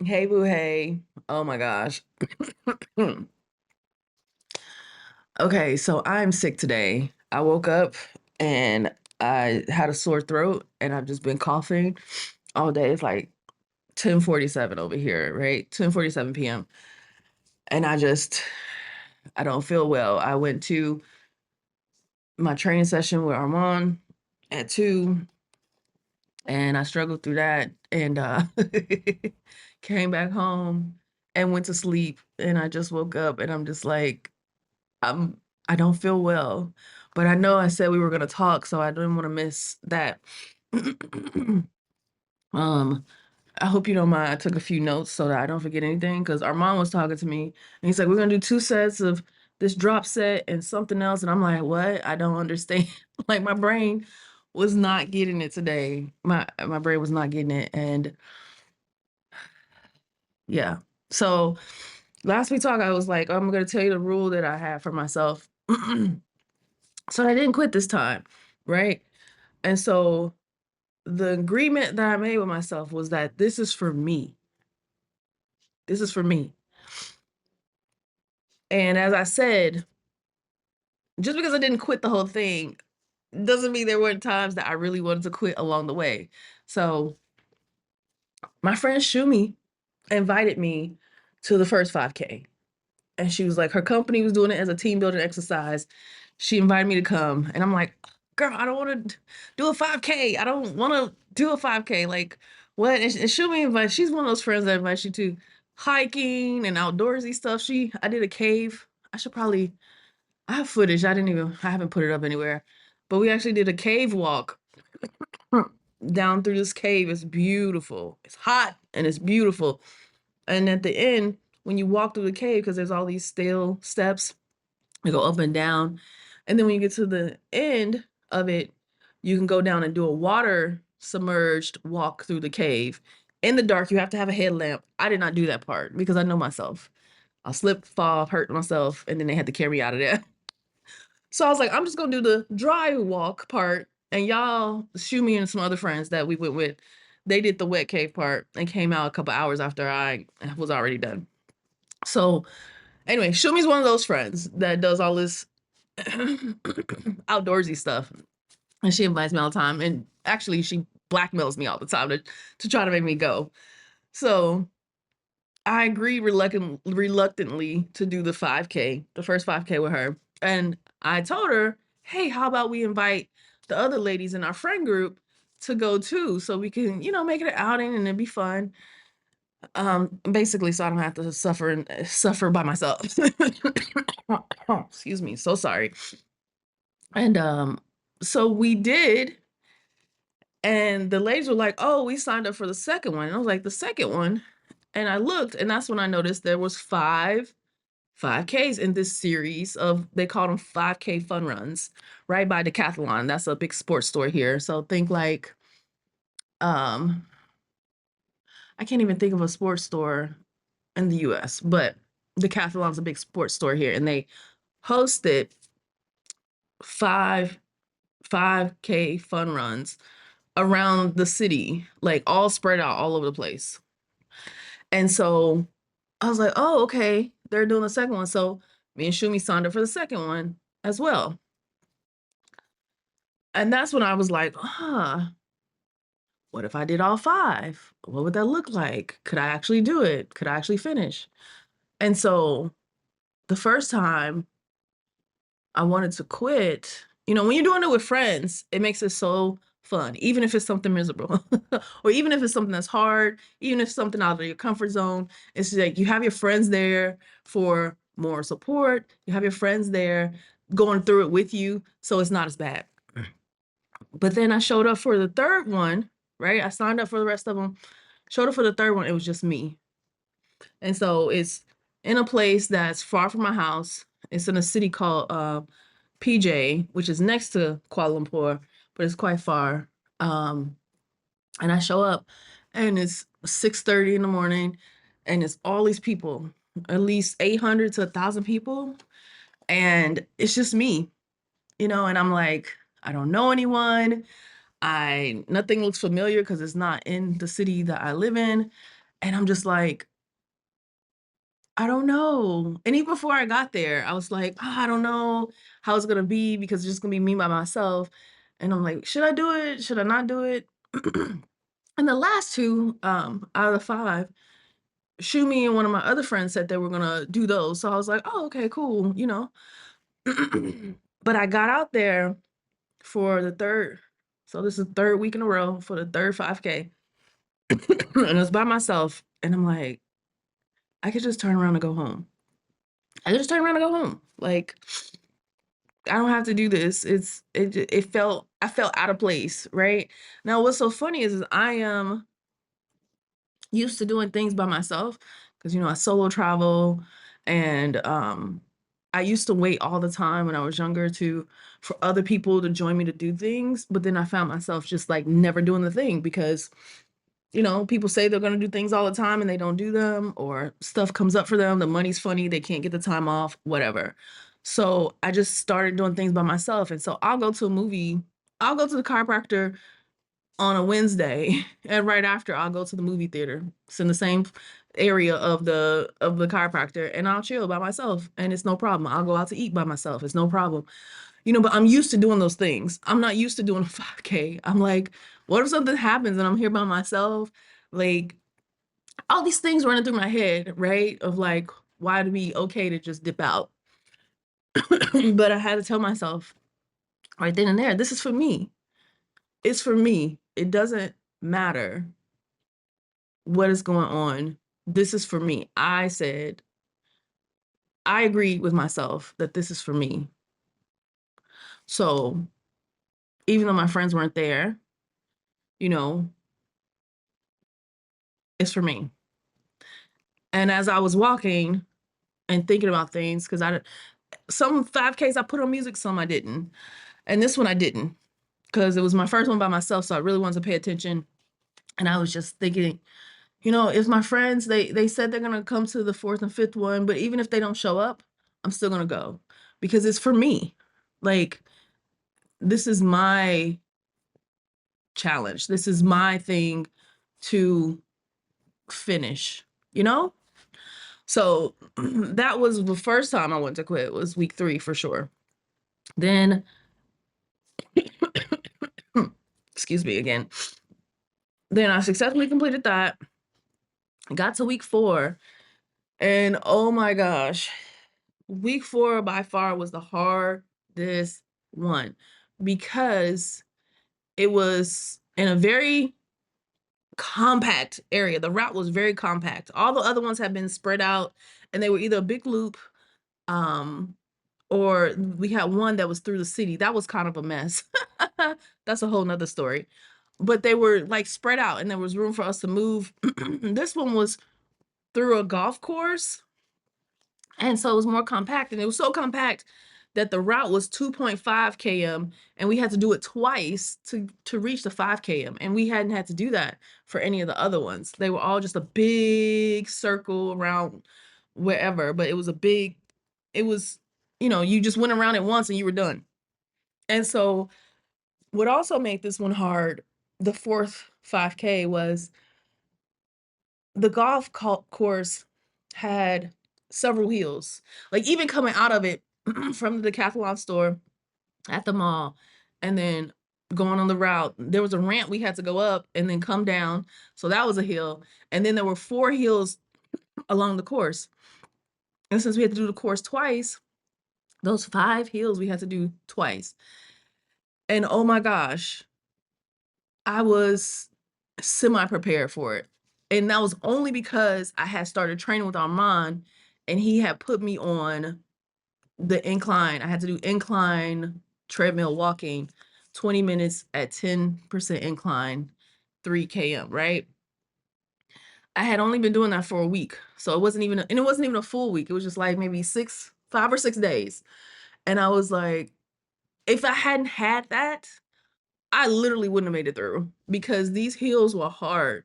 Hey, boo, hey. Oh my gosh. Okay, so I'm sick today. I woke up and I had a sore throat and I've just been coughing all day. It's like 10:47 over here, right? 10:47 p.m. And I don't feel well. I went to my training session with Armand at 2 and I struggled through that and came back home and went to sleep and I just woke up and I'm just like I'm I don't feel well, but I know I said we were gonna talk, so I didn't want to miss that. um, I hope you don't mind. I took a few notes so that I don't forget anything because Armand was talking to me and he's like, "We're gonna do two sets of this drop set and something else," and I'm like, "What? I don't understand." Like my brain was not getting it today. My brain was not getting it, and yeah. So last we talked, I was like, I'm gonna tell you the rule that I have for myself. So I didn't quit this time, right? And so the agreement that I made with myself was that this is for me. This is for me. And as I said, just because I didn't quit the whole thing doesn't mean there weren't times that I really wanted to quit along the way. So my friend Shumi invited me to the first 5K. And she was like, her company was doing it as a team building exercise. She invited me to come. And I'm like, girl, I don't want to do a 5K. I don't want to do a 5K. Like, what? And she'll be invited. She's one of those friends that invites you to hiking and outdoorsy stuff. I did a cave. I have footage. I haven't put it up anywhere. But we actually did a cave walk down through this cave. It's beautiful. It's hot and it's beautiful. And at the end, when you walk through the cave, because there's all these steel steps, you go up and down. And then when you get to the end of it, you can go down and do a water submerged walk through the cave. In the dark, you have to have a headlamp. I did not do that part because I know myself. I'll slip, fall, hurt myself, and then they had to carry me out of there. So I was like, I'm just gonna do the dry walk part, and y'all, Shumi and some other friends that we went with, they did the wet cave part and came out a couple hours after I was already done. So anyway, Shumi's one of those friends that does all this outdoorsy stuff. And she invites me all the time. And actually, she blackmails me all the time to try to make me go. So I agreed reluctantly to do the 5K, the first 5K with her. And I told her, hey, how about we invite the other ladies in our friend group to go too, so we can, make it an outing and it'd be fun. Basically, so I don't have to suffer by myself. Excuse me, so sorry. And so we did, and the ladies were like, "Oh, we signed up for the second one." And I was like, "The second one?" And I looked, and that's when I noticed there was 5Ks in this series of, they call them 5K fun runs, right by Decathlon. That's a big sports store here. So think like, um, I can't even think of a sports store in the US, but Decathlon's a big sports store here, and they hosted five 5K fun runs around the city, like all spread out all over the place. And so I was like, oh, okay, they're doing the second one. So me and Shumi signed up for the second one as well. And that's when I was like, what if I did all five? What would that look like? Could I actually do it? Could I actually finish? And so the first time I wanted to quit, when you're doing it with friends, it makes it so fun, even if it's something miserable, or even if it's something that's hard, even if it's something out of your comfort zone. It's like you have your friends there for more support. You have your friends there going through it with you, so it's not as bad. But then I showed up for the third one, right? I signed up for the rest of them. Showed up for the third one, it was just me. And so it's in a place that's far from my house. It's in a city called PJ, which is next to Kuala Lumpur, but it's quite far. Um, and I show up, and it's 6:30 in the morning, and it's all these people, at least 800 to 1,000 people, and it's just me, and I'm like, I don't know anyone. I Nothing looks familiar because it's not in the city that I live in. And I'm just like, I don't know. And even before I got there, I was like, "Oh, I don't know how it's gonna be because it's just gonna be me by myself." And I'm like, "Should I do it? Should I not do it?" And the last two, out of the 5, Shumi and one of my other friends said they were gonna do those. So I was like, "Oh, okay, cool," you know? But I got out there for the 3rd, so this is the 3rd week in a row for the 3rd 5K, and I was by myself, and I'm like, "I could just turn around and go home. I could just turn around and go home. Like, I don't have to do this." I felt out of place, right? Now what's so funny is I am used to doing things by myself because I solo travel, and I used to wait all the time when I was younger to for other people to join me to do things, but then I found myself just like never doing the thing because people say they're going to do things all the time and they don't do them, or stuff comes up for them, the money's funny, they can't get the time off, whatever. So I just started doing things by myself, and so I'll go to the chiropractor on a Wednesday, and right after I'll go to the movie theater. It's in the same area of the chiropractor, and I'll chill by myself, and it's no problem. I'll go out to eat by myself. It's no problem. But I'm used to doing those things. I'm not used to doing a 5K. I'm like, what if something happens and I'm here by myself? Like, all these things running through my head, right? Of like, why to be okay to just dip out. But I had to tell myself right then and there, this is for me. It's for me. It doesn't matter what is going on. This is for me. I agreed with myself that this is for me. So even though my friends weren't there, you know, it's for me. And as I was walking and thinking about things, because some 5Ks I put on music, some I didn't. And this one I didn't, because it was my first one by myself. So I really wanted to pay attention. And I was just thinking, if my friends, they said they're gonna come to the 4th and 5th one, but even if they don't show up, I'm still gonna go because it's for me. Like, this is my challenge. This is my thing to finish, you know? So that was the first time I went to quit, was week 3 for sure. Then, excuse me again. Then I successfully completed that, got to week 4, and oh my gosh, week 4 by far was the hardest one because it was in a very compact area. The route was very compact. All the other ones had been spread out, and they were either a big loop, um, or we had one that was through the city. That was kind of a mess. That's a whole nother story. But they were like spread out, and there was room for us to move. This one was through a golf course, and so it was more compact, and it was so compact that the route was 2.5 km, and we had to do it twice to reach the 5 km, and we hadn't had to do that for any of the other ones. They were all just a big circle around wherever, but it was, you just went around it once and you were done. And so what also made this one hard, the 4th 5K, was the course had several hills. Like, even coming out of it from the decathlon store at the mall, and then going on the route, there was a ramp we had to go up and then come down. So that was a hill. And then there were 4 hills along the course. And since we had to do the course twice, those 5 hills we had to do twice. And oh my gosh, I was semi-prepared for it. And that was only because I had started training with Armand, and he had put me on the incline. I had to do incline treadmill walking, 20 minutes at 10% incline, 3 km, right? I had only been doing that for a week. So it wasn't even a full week. It was just like maybe 5 or 6 days. And I was like, if I hadn't had that, I literally wouldn't have made it through, because these hills were hard.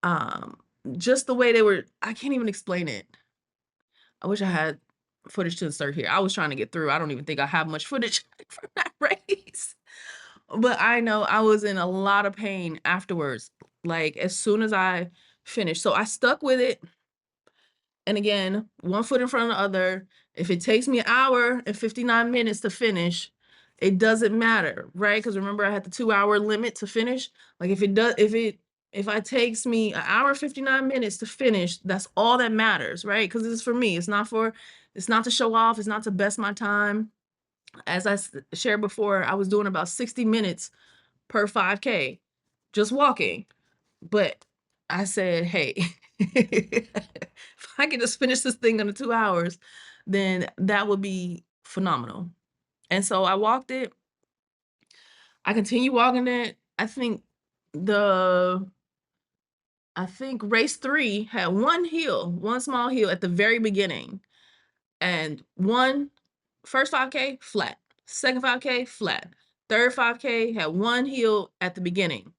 Um, just the way they were, I can't even explain it. I wish I had footage to insert here. I was trying to get through. I don't even think I have much footage from that race. But I know I was in a lot of pain afterwards. Like, as soon as I finish. So I stuck with it. And again, one foot in front of the other. If it takes me an hour and 59 minutes to finish, it doesn't matter, right? Because remember, I had the 2-hour limit to finish. Like if it takes me an hour and 59 minutes to finish, that's all that matters, right? Because it's for me. It's not to show off. It's not to best my time. As I shared before, I was doing about 60 minutes per 5K, just walking. But I said, hey, if I can just finish this thing under 2 hours, then that would be phenomenal. And so I walked it. I continued walking it. The I think race 3 had one small hill at the very beginning. And first 5K, flat. Second 5K, flat. Third 5K had one hill at the beginning.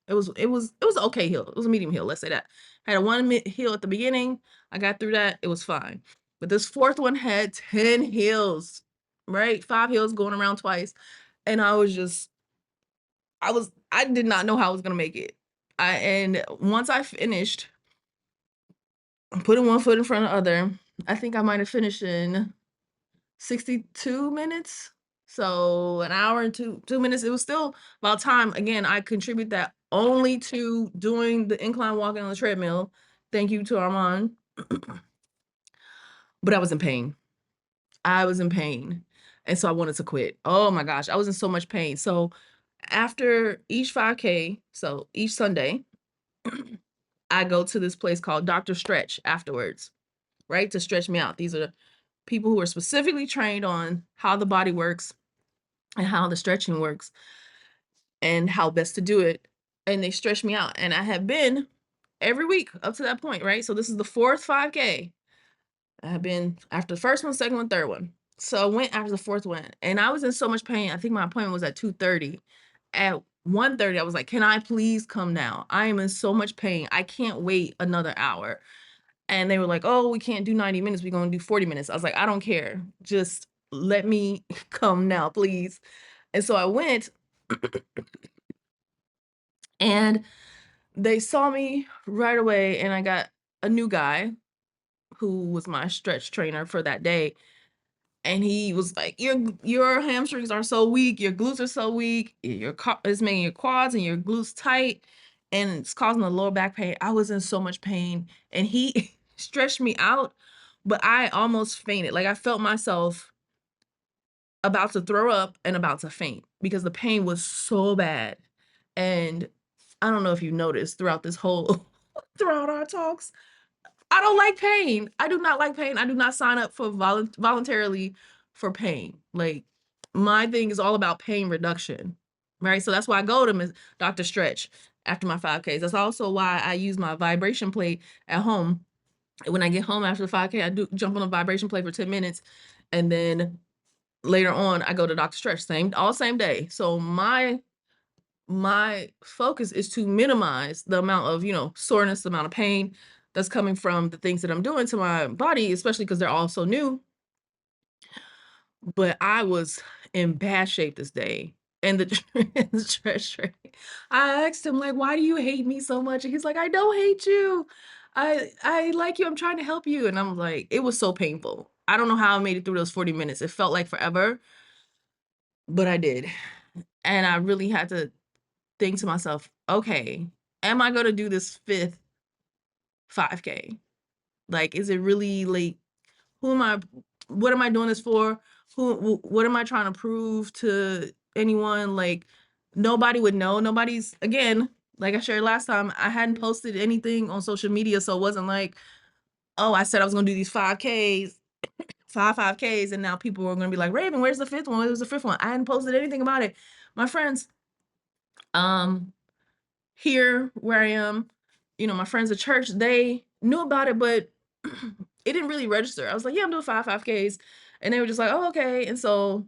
It was an okay hill. It was a medium hill, let's say that. Had a hill at the beginning. I got through that. It was fine. But this fourth one had 10 hills, right? 5 hills going around twice. And I did not know how I was gonna make it. And once I finished, putting one foot in front of the other, I think I might have finished in 62 minutes. So an hour and two minutes. It was still about time. Again, I contribute that only to doing the incline walking on the treadmill. Thank you to Armand. But I was in pain. I was in pain. And so I wanted to quit. Oh my gosh, I was in so much pain. So after each 5K, so each Sunday, I go to this place called Dr. Stretch afterwards, right? To stretch me out. These are people who are specifically trained on how the body works and how the stretching works and how best to do it. And they stretch me out. And I have been every week up to that point, right? So this is the fourth 5K. I have been after the first one, second one, third one. So I went after the fourth one. And I was in so much pain. I think my appointment was at 2:30. At 1:30, I was like, can I please come now? I am in so much pain. I can't wait another hour. And they were like, oh, we can't do 90 minutes. We're going to do 40 minutes. I was like, I don't care. Just let me come now, please. And so I went and they saw me right away. And I got a new guy who was my stretch trainer for that day. And he was like, your hamstrings are so weak. Your glutes are so weak. It's making your quads and your glutes tight. And it's causing the lower back pain. I was in so much pain. And he stretched me out, but I almost fainted. Like I felt myself about to throw up and about to faint because the pain was so bad. And I don't know if you noticed throughout throughout our talks, I don't like pain. I do not like pain. I do not sign up for voluntarily for pain. Like my thing is all about pain reduction, right? So that's why I go to Dr. Stretch after my 5Ks. That's also why I use my vibration plate at home. When I get home after the 5K, I do jump on a vibration plate for 10 minutes. And then later on, I go to Dr. Stretch, same day. So my focus is to minimize the amount of, soreness, the amount of pain that's coming from the things that I'm doing to my body, especially because they're all so new. But I was in bad shape this day. And the stretch trainer, I asked him, like, why do you hate me so much? And he's like, I don't hate you. I like you. I'm trying to help you. And I'm like, it was so painful. I don't know how I made it through those 40 minutes. It felt like forever, but I did. And I really had to think to myself, okay, am I going to do this fifth 5K? Like, is it really like, what am I doing this for? What am I trying to prove to anyone? Like, nobody would know. Again, like I shared last time, I hadn't posted anything on social media. So it wasn't like, oh, I said I was going to do these 5Ks, 5Ks. And now people are going to be like, Raven, where's the fifth one? Where's the fifth one? I hadn't posted anything about it. My friends, here where I am, my friends at church, they knew about it, but it didn't really register. I was like, yeah, I'm doing 5Ks. And they were just like, oh, okay. And so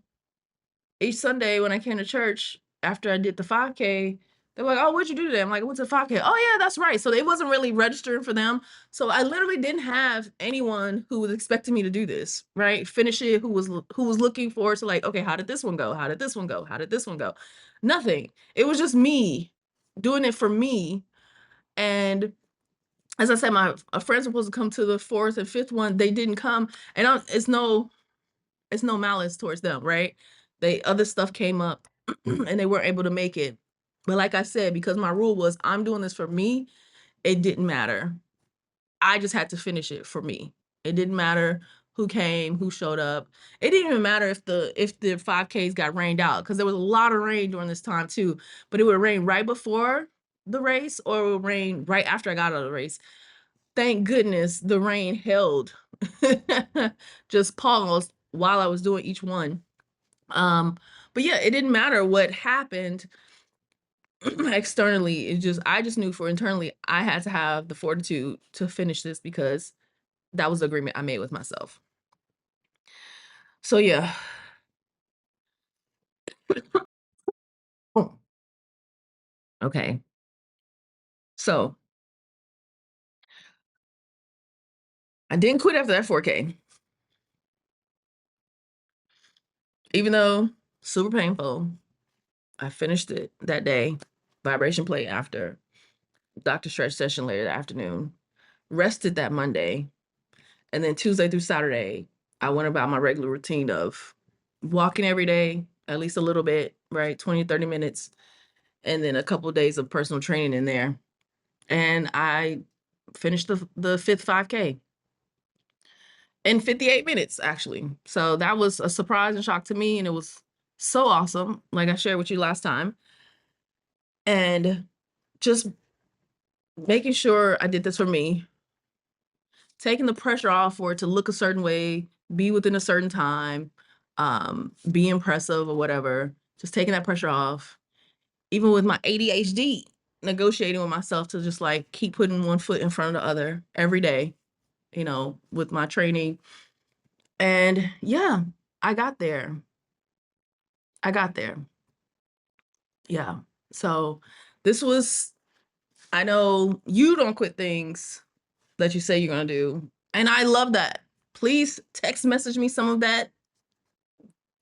each Sunday when I came to church after I did the 5K, they were like, oh, what'd you do today? I'm like, I went to 5K. Oh, yeah, that's right. So it wasn't really registering for them. So I literally didn't have anyone who was expecting me to do this, right? Finish it, who was looking forward to like, okay, how did this one go? How did this one go? How did this one go? Nothing. It was just me doing it for me. And as I said, my friends were supposed to come to the fourth and fifth one. They didn't come, and it's no malice towards them, right? Other stuff came up and they weren't able to make it. But like I said, because my rule was I'm doing this for me, it didn't matter. I just had to finish it for me. It didn't matter who came, who showed up. It didn't even matter if the 5Ks got rained out, because there was a lot of rain during this time too. But it would rain right before the race, or it would rain right after I got out of the race. Thank goodness the rain held. Just paused while I was doing each one. But yeah, it didn't matter what happened externally. I just knew for internally I had to have the fortitude to finish this, because that was the agreement I made with myself. So yeah. Oh, okay. So I didn't quit after that 4K, even though super painful. I finished it that day, vibration plate after, doctor stretch session later that afternoon, rested that Monday, and then Tuesday through Saturday, I went about my regular routine of walking every day, at least a little bit, right? 20 to 30 minutes, and then a couple of days of personal training in there. And I finished the fifth 5K in 58 minutes, actually. So that was a surprise and shock to me. And it was so awesome, like I shared with you last time. And just making sure I did this for me, taking the pressure off for it to look a certain way, be within a certain time, be impressive or whatever, just taking that pressure off. Even with my ADHD, negotiating with myself to just like keep putting one foot in front of the other every day, with my training. And yeah, I got there. I got there. Yeah. So this was, I know you don't quit things that you say you're going to do. And I love that. Please text message me some of that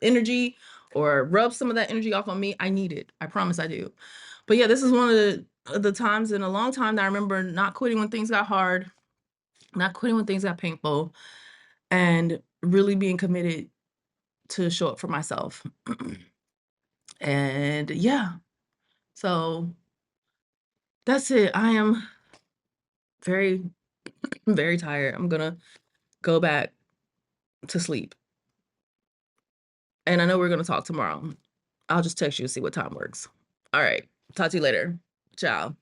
energy, or rub some of that energy off on me. I need it. I promise I do. But yeah, this is one of the times in a long time that I remember not quitting when things got hard, not quitting when things got painful, and really being committed to show up for myself. And yeah, so that's it. I am very, very tired. I'm gonna go back to sleep. And I know we're gonna talk tomorrow. I'll just text you to see what time works. All right. Talk to you later. Ciao.